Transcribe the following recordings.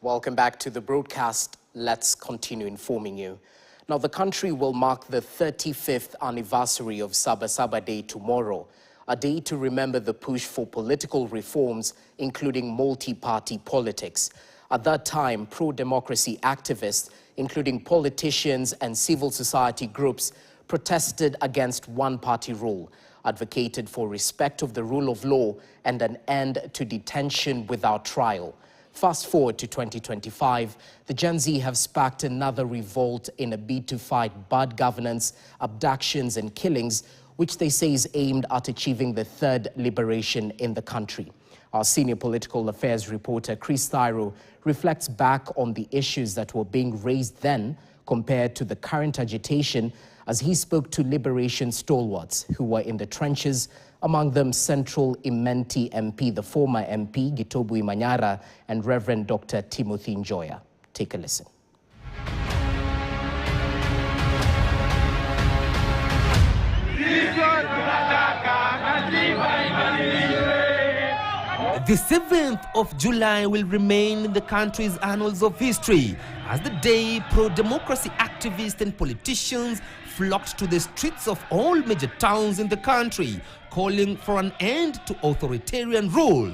Welcome back to the broadcast. Let's continue informing you. Now, the country will mark the 35th anniversary of SabaSaba Day tomorrow, a day to remember the push for political reforms, including multi-party politics. At that time, pro-democracy activists, including politicians and civil society groups, protested against one-party rule, advocated for respect of the rule of law and an end to detention without trial. Fast forward to 2025, the Gen Z have sparked another revolt in a bid to fight bad governance, abductions and killings, which they say is aimed at achieving the third liberation in the country. Our senior political affairs reporter, Chris Thyro, reflects back on the issues that were being raised then compared to the current agitation as he spoke to liberation stalwarts who were in the trenches, among them Central Imenti MP, the former MP, Gitobu Imanyara, and Reverend Dr. Timothy Njoya. Take a listen. The 7th of July will remain in the country's annals of history as the day pro-democracy activists and politicians flocked to the streets of all major towns in the country, calling for an end to authoritarian rule.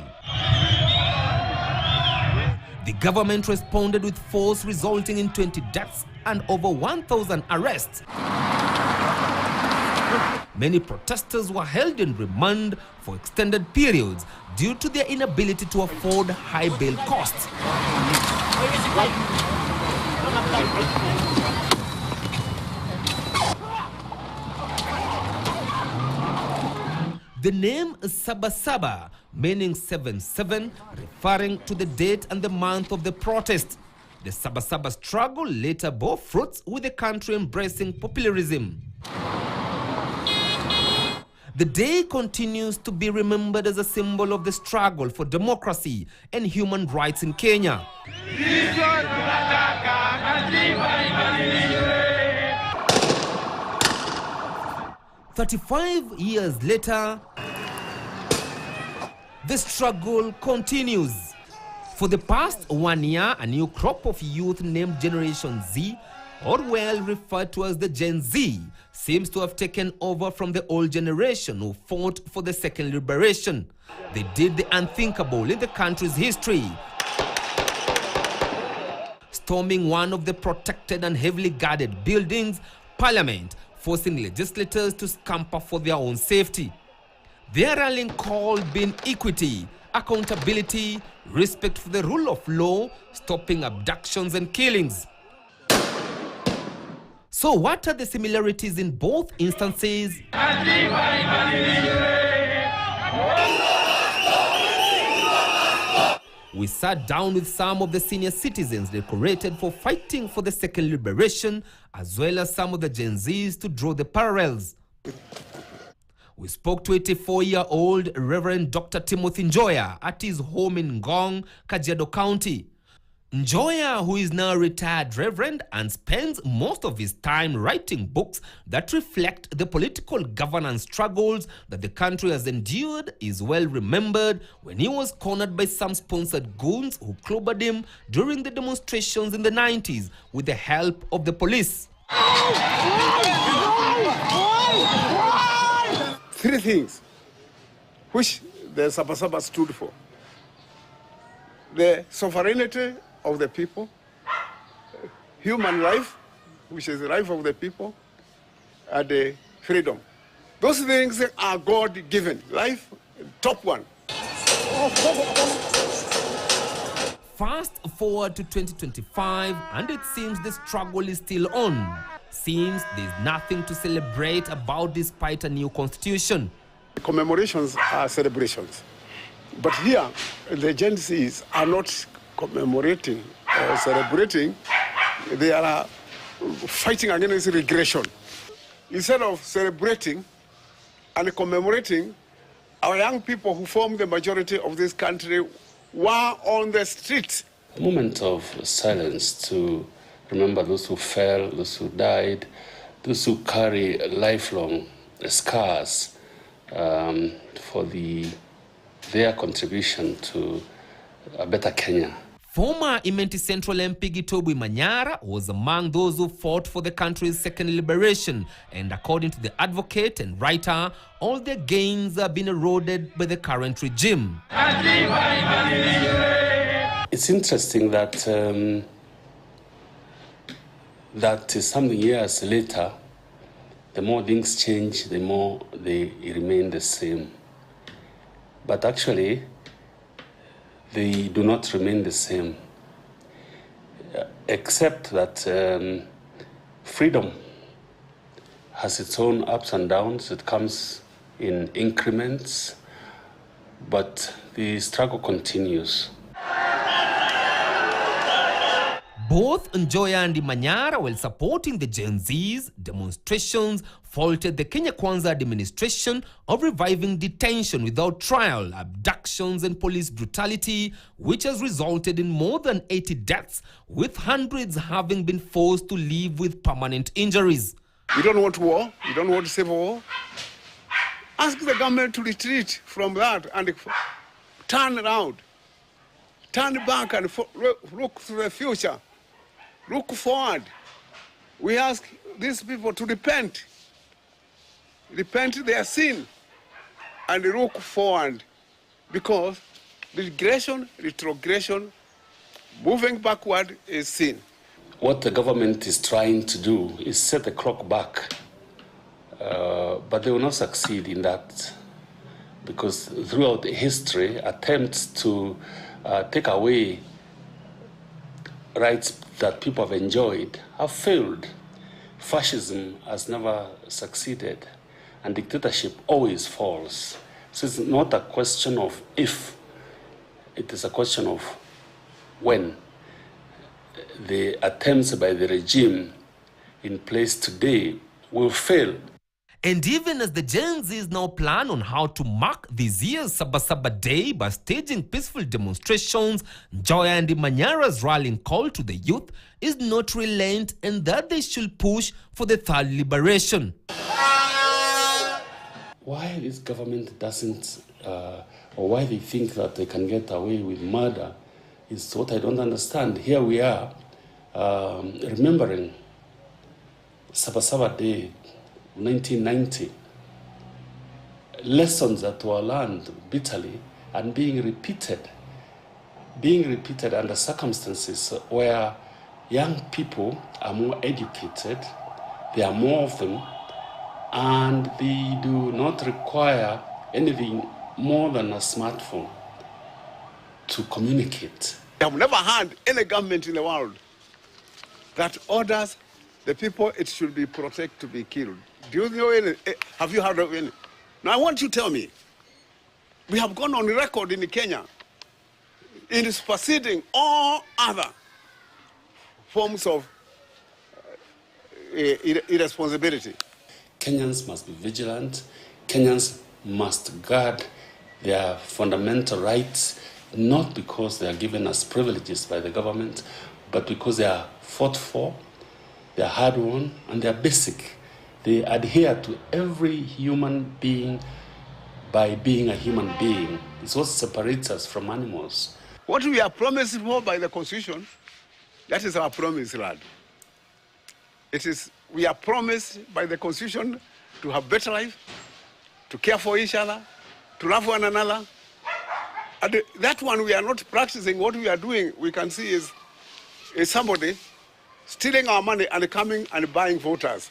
The government responded with force, resulting in 20 deaths and over 1,000 arrests. Many protesters were held in remand for extended periods due to their inability to afford high bail costs. The name SabaSaba, meaning 7-7, referring to the date and the month of the protest. The SabaSaba struggle later bore fruits, with the country embracing popularism. The day continues to be remembered as a symbol of the struggle for democracy and human rights in Kenya. 35 years later, the struggle continues. For the past 1 year, a new crop of youth named Generation Z, or well referred to as the Gen Z, seems to have taken over from the old generation who fought for the second liberation. They did the unthinkable in the country's history, storming one of the protected and heavily guarded buildings, Parliament, forcing legislators to scamper for their own safety. Their rallying call being equity, accountability, respect for the rule of law, stopping abductions and killings. So what are the similarities in both instances? We sat down with some of the senior citizens decorated for fighting for the second liberation, as well as some of the Gen Zs to draw the parallels. We spoke to 84-year-old Reverend Dr. Timothy Njoya at his home in Ngong, Kajiado County. Njoya, who is now a retired reverend and spends most of his time writing books that reflect the political governance struggles that the country has endured, is well remembered when he was cornered by some sponsored goons who clobbered him during the demonstrations in the 90s with the help of the police. Three things which the SabaSaba stood for: the sovereignty of the people, human life, which is the life of the people, and the freedom. Those things are God-given. Life, top one. Fast forward to 2025, and it seems the struggle is still on. Seems there's nothing to celebrate about despite a new constitution. Commemorations are celebrations. But here, the Gen Zs are not commemorating or celebrating. They are fighting against regression. Instead of celebrating and commemorating, our young people who form the majority of this country were on the streets. A moment of silence to remember those who fell, those who died, those who carry lifelong scars for their contribution to a better Kenya. Former Imenti Central MP Gitobui Manyara was among those who fought for the country's second liberation, and according to the advocate and writer, all their gains have been eroded by the current regime. It's interesting that something years later, the more things change, the more they remain the same. But actually, they do not remain the same, except that freedom has its own ups and downs. It comes in increments, but the struggle continues. Both Njoya and Manyara, while supporting the Gen Z's demonstrations, faulted the Kenya Kwanza administration of reviving detention without trial, abductions and police brutality, which has resulted in more than 80 deaths, with hundreds having been forced to live with permanent injuries. We don't want war. We don't want civil war. Ask the government to retreat from that and turn around. Turn back and look to the future. Look forward. We ask these people to repent their sin, and look forward, because regression, retrogression, moving backward is sin. What the government is trying to do is set the clock back, but they will not succeed in that, because throughout history, attempts to take away rights that people have enjoyed have failed. Fascism has never succeeded, and dictatorship always falls. So it's not a question of if, it is a question of when. The attempts by the regime in place today will fail. And even as the Gen Z's now plan on how to mark this year's SabaSaba Day by staging peaceful demonstrations, Njoya and Manyara's rallying call to the youth is not relent, and that they should push for the third liberation. Why this government doesn't, or why they think that they can get away with murder, is what I don't understand. Here we are, remembering SabaSaba Day, 1990, lessons that were learned bitterly and being repeated under circumstances where young people are more educated, there are more of them, and they do not require anything more than a smartphone to communicate. I have never had any government in the world that orders the people it should be protected to be killed. Do you know any? Have you heard of any? Now I want you to tell me. We have gone on record in Kenya in superseding all other forms of irresponsibility. Kenyans must be vigilant. Kenyans must guard their fundamental rights, not because they are given as privileges by the government, but because they are fought for, they are hard-won, and they are basic. They adhere to every human being by being a human being. It's what separates us from animals. What we are promised for by the Constitution, that is our promise, lad. We are promised by the Constitution to have better life, to care for each other, to love one another. And that one we are not practicing. What we are doing, we can see is somebody stealing our money and coming and buying voters.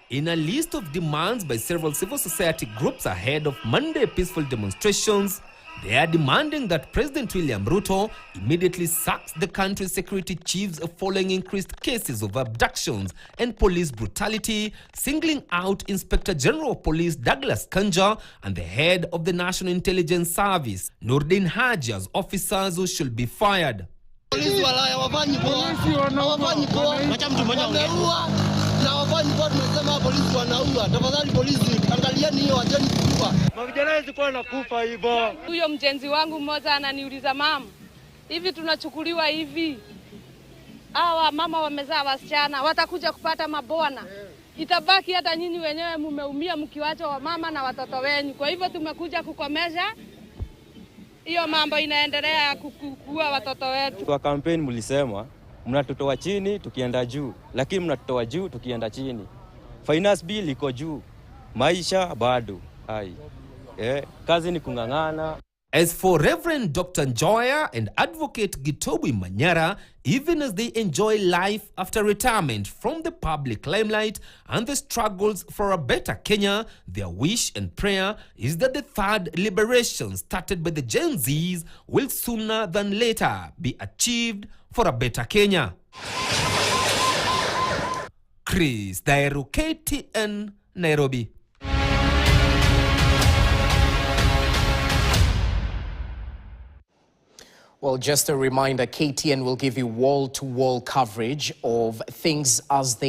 In a list of demands by several civil society groups ahead of Monday peaceful demonstrations, they are demanding that President William Ruto immediately sacks the country's security chiefs following increased cases of abductions and police brutality, singling out Inspector General of Police Douglas Kanja and the head of the National Intelligence Service, Nordin Haji, as officers who should be fired. Huyo mjenzi wangu mmoja ananiuliza, mama, hivi tunachukuliwa hivi? Hawa mama wamezaa wasichana, watakuja kupata mabwana. Itabaki hata nyinyi wenyewe mumeumia mkiwacha wa mama na watoto wenu. Kwa hivyo tumekuja kukomesha hiyo mambo inaendelea ya kukua watoto wetu. Kwa campaign mlisema mnatutoa chini tukienda juu, lakini mnatutoa juu tukienda chini. Finance bill iko juu, maisha bado. Kazi ni kung'ang'ana. As for Reverend Dr. Njoya and Advocate Gitobi Manyara, even as they enjoy life after retirement from the public limelight and the struggles for a better Kenya, their wish and prayer is that the third liberation started by the Gen Zs will sooner than later be achieved for a better Kenya. Chris Dairu, KTN, Nairobi. Well, just a reminder, KTN will give you wall-to-wall coverage of things as they